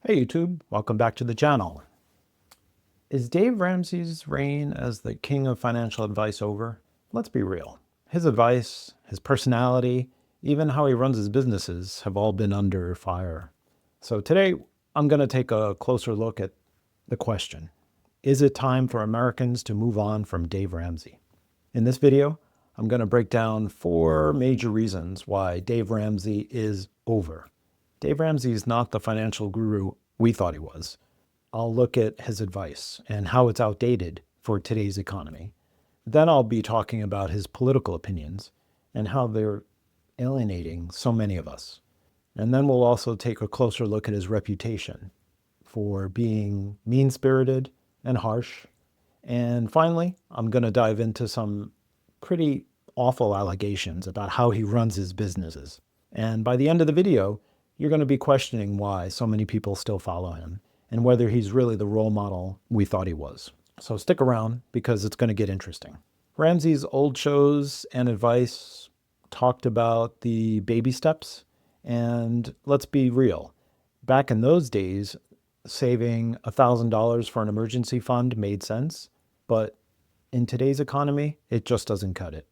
Hey YouTube, welcome back to the channel. Is Dave Ramsey's reign as the king of financial advice over? Let's be real. His advice, his personality, even how he runs his businesses have all been under fire. So today I'm going to take a closer look at the question, is it time for Americans to move on from Dave Ramsey? In this video, I'm going to break down 4 major reasons why Dave Ramsey is over. Dave Ramsey is not the financial guru we thought he was. I'll look at his advice and how it's outdated for today's economy. Then I'll be talking about his political opinions and how they're alienating so many of us. And then we'll also take a closer look at his reputation for being mean-spirited and harsh. And finally, I'm going to dive into some pretty awful allegations about how he runs his businesses. And by the end of the video, you're going to be questioning why so many people still follow him and whether he's really the role model we thought he was. So stick around because it's going to get interesting. Ramsey's old shows and advice talked about the baby steps. And let's be real. Back in those days, saving $1,000 for an emergency fund made sense. But in today's economy, it just doesn't cut it.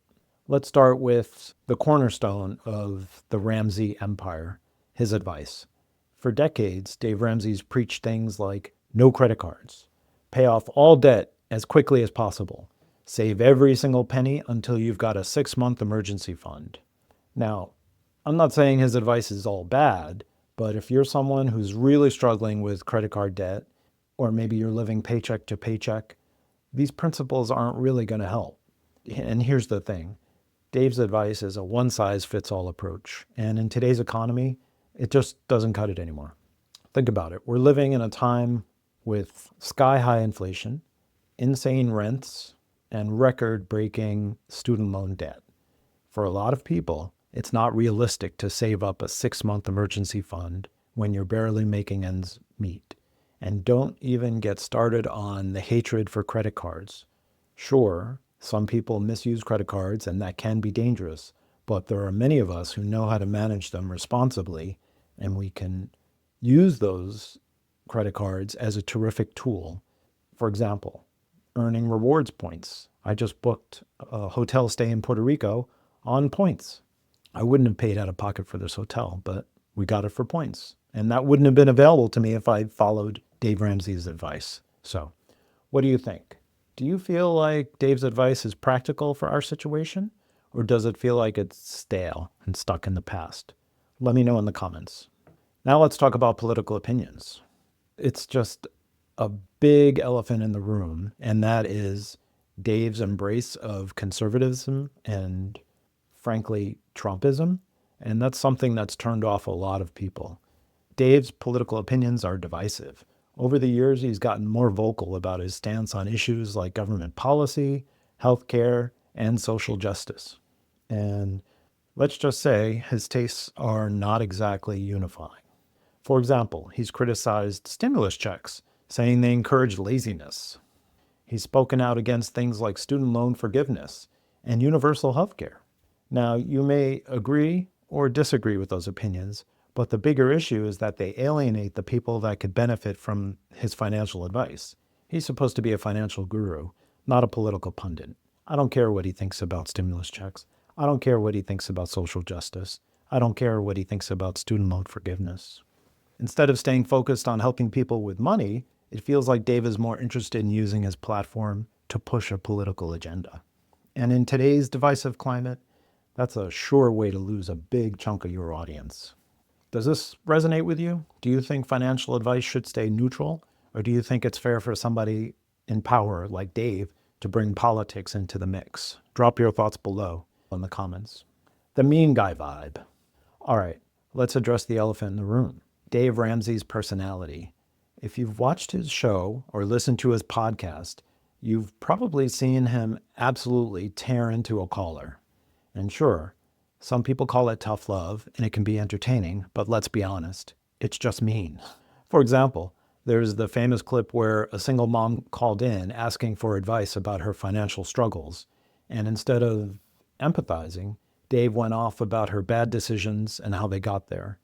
Let's start with the cornerstone of the Ramsey empire, his advice. For decades, Dave Ramsey's preached things like no credit cards, pay off all debt as quickly as possible, save every single penny until you've got a 6-month emergency fund. Now, I'm not saying his advice is all bad, but if you're someone who's really struggling with credit card debt, or maybe you're living paycheck to paycheck, these principles aren't really going to help. And here's the thing. Dave's advice is a one-size-fits-all approach. And in today's economy, it just doesn't cut it anymore. Think about it. We're living in a time with sky-high inflation, insane rents, and record-breaking student loan debt. For a lot of people, it's not realistic to save up a 6-month emergency fund when you're barely making ends meet. And don't even get started on the hatred for credit cards. Sure, some people misuse credit cards, and that can be dangerous, but there are many of us who know how to manage them responsibly, and we can use those credit cards as a terrific tool. For example, earning rewards points. I just booked a hotel stay in Puerto Rico on points. I wouldn't have paid out of pocket for this hotel, but we got it for points. And that wouldn't have been available to me if I followed Dave Ramsey's advice. So, what do you think? Do you feel like Dave's advice is practical for our situation? Or does it feel like it's stale and stuck in the past? Let me know in the comments. Now let's talk about political opinions. It's just a big elephant in the room, and that is Dave's embrace of conservatism and, frankly, Trumpism. And that's something that's turned off a lot of people. Dave's political opinions are divisive. Over the years, he's gotten more vocal about his stance on issues like government policy, healthcare, and social justice. And let's just say his tastes are not exactly unifying. For example, he's criticized stimulus checks, saying they encourage laziness. He's spoken out against things like student loan forgiveness and universal health care. Now, you may agree or disagree with those opinions, but the bigger issue is that they alienate the people that could benefit from his financial advice. He's supposed to be a financial guru, not a political pundit. I don't care what he thinks about stimulus checks. I don't care what he thinks about social justice. I don't care what he thinks about student loan forgiveness. Instead of staying focused on helping people with money, it feels like Dave is more interested in using his platform to push a political agenda. And in today's divisive climate, that's a sure way to lose a big chunk of your audience. Does this resonate with you? Do you think financial advice should stay neutral? Or do you think it's fair for somebody in power like Dave to bring politics into the mix? Drop your thoughts below in the comments. The mean guy vibe. All right, let's address the elephant in the room. Dave Ramsey's personality. If you've watched his show or listened to his podcast, you've probably seen him absolutely tear into a caller. And sure, some people call it tough love, and it can be entertaining, but let's be honest, it's just mean. For example, there's the famous clip where a single mom called in asking for advice about her financial struggles, and instead of empathizing, Dave went off about her bad decisions and how they got there.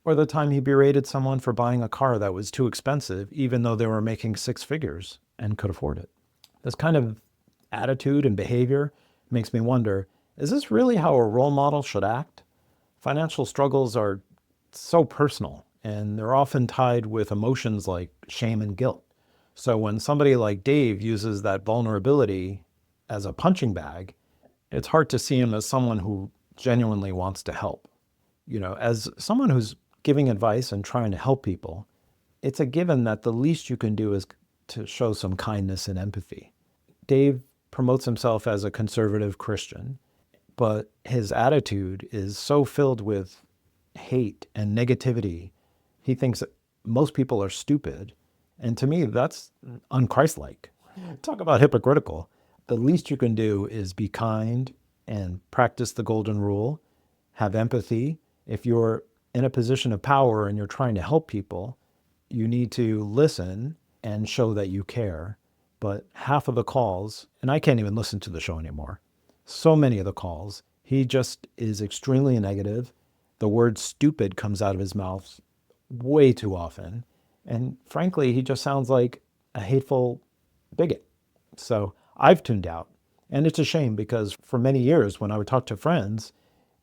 Or the time he berated someone for buying a car that was too expensive, even though they were making six figures and could afford it. This kind of attitude and behavior makes me wonder, is this really how a role model should act? Financial struggles are so personal, and they're often tied with emotions like shame and guilt. So when somebody like Dave uses that vulnerability as a punching bag, it's hard to see him as someone who genuinely wants to help. As someone who's giving advice and trying to help people, it's a given that the least you can do is to show some kindness and empathy. Dave promotes himself as a conservative Christian, but his attitude is so filled with hate and negativity. He thinks that most people are stupid. And to me, that's unchristlike. Talk about hypocritical. The least you can do is be kind and practice the golden rule, have empathy. If you're in a position of power and you're trying to help people, you need to listen and show that you care. But half of the calls, and I can't even listen to the show anymore, so many of the calls, he just is extremely negative. The word stupid comes out of his mouth way too often. And frankly, he just sounds like a hateful bigot. So I've tuned out. And it's a shame because for many years when I would talk to friends,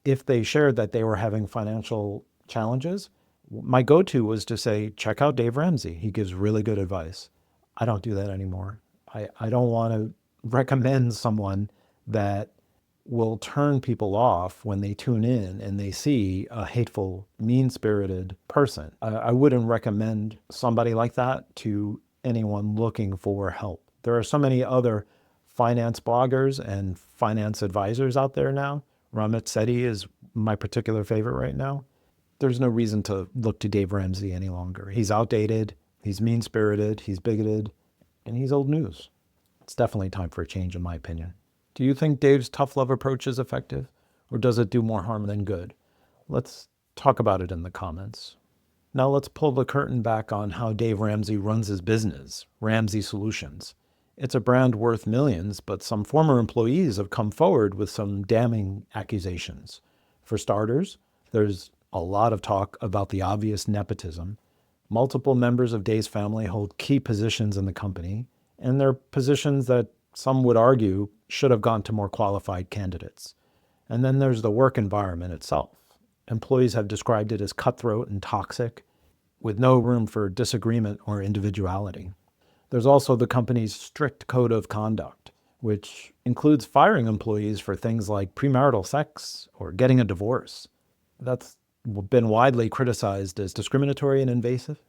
if they shared that they were having financial challenges, my go-to was to say, check out Dave Ramsey. He gives really good advice. I don't do that anymore. I don't want to recommend someone that will turn people off when they tune in and they see a hateful, mean-spirited person. I wouldn't recommend somebody like that to anyone looking for help. There are so many other finance bloggers and finance advisors out there now. Ramit Sethi is my particular favorite right now. There's no reason to look to Dave Ramsey any longer. He's outdated, he's mean-spirited, he's bigoted, and he's old news. It's definitely time for a change, in my opinion. Do you think Dave's tough love approach is effective, or does it do more harm than good? Let's talk about it in the comments. Now let's pull the curtain back on how Dave Ramsey runs his business, Ramsey Solutions. It's a brand worth millions, but some former employees have come forward with some damning accusations. For starters, there's a lot of talk about the obvious nepotism. Multiple members of Dave's family hold key positions in the company, and they're positions that some would argue should have gone to more qualified candidates. And then there's the work environment itself. Employees have described it as cutthroat and toxic, with no room for disagreement or individuality. There's also the company's strict code of conduct, which includes firing employees for things like premarital sex or getting a divorce. That's been widely criticized as discriminatory and invasive.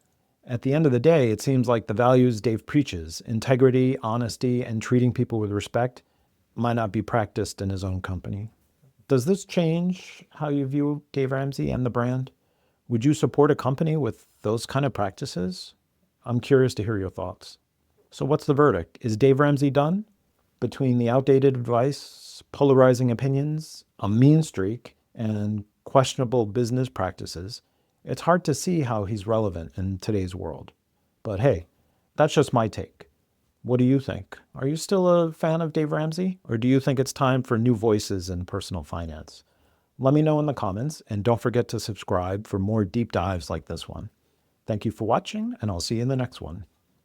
At the end of the day, it seems like the values Dave preaches, integrity, honesty, and treating people with respect, might not be practiced in his own company. Does this change how you view Dave Ramsey and the brand? Would you support a company with those kind of practices? I'm curious to hear your thoughts. So what's the verdict? Is Dave Ramsey done? Between the outdated advice, polarizing opinions, a mean streak, and questionable business practices, it's hard to see how he's relevant in today's world. But hey, that's just my take. What do you think? Are you still a fan of Dave Ramsey? Or do you think it's time for new voices in personal finance? Let me know in the comments, and don't forget to subscribe for more deep dives like this one. Thank you for watching, and I'll see you in the next one.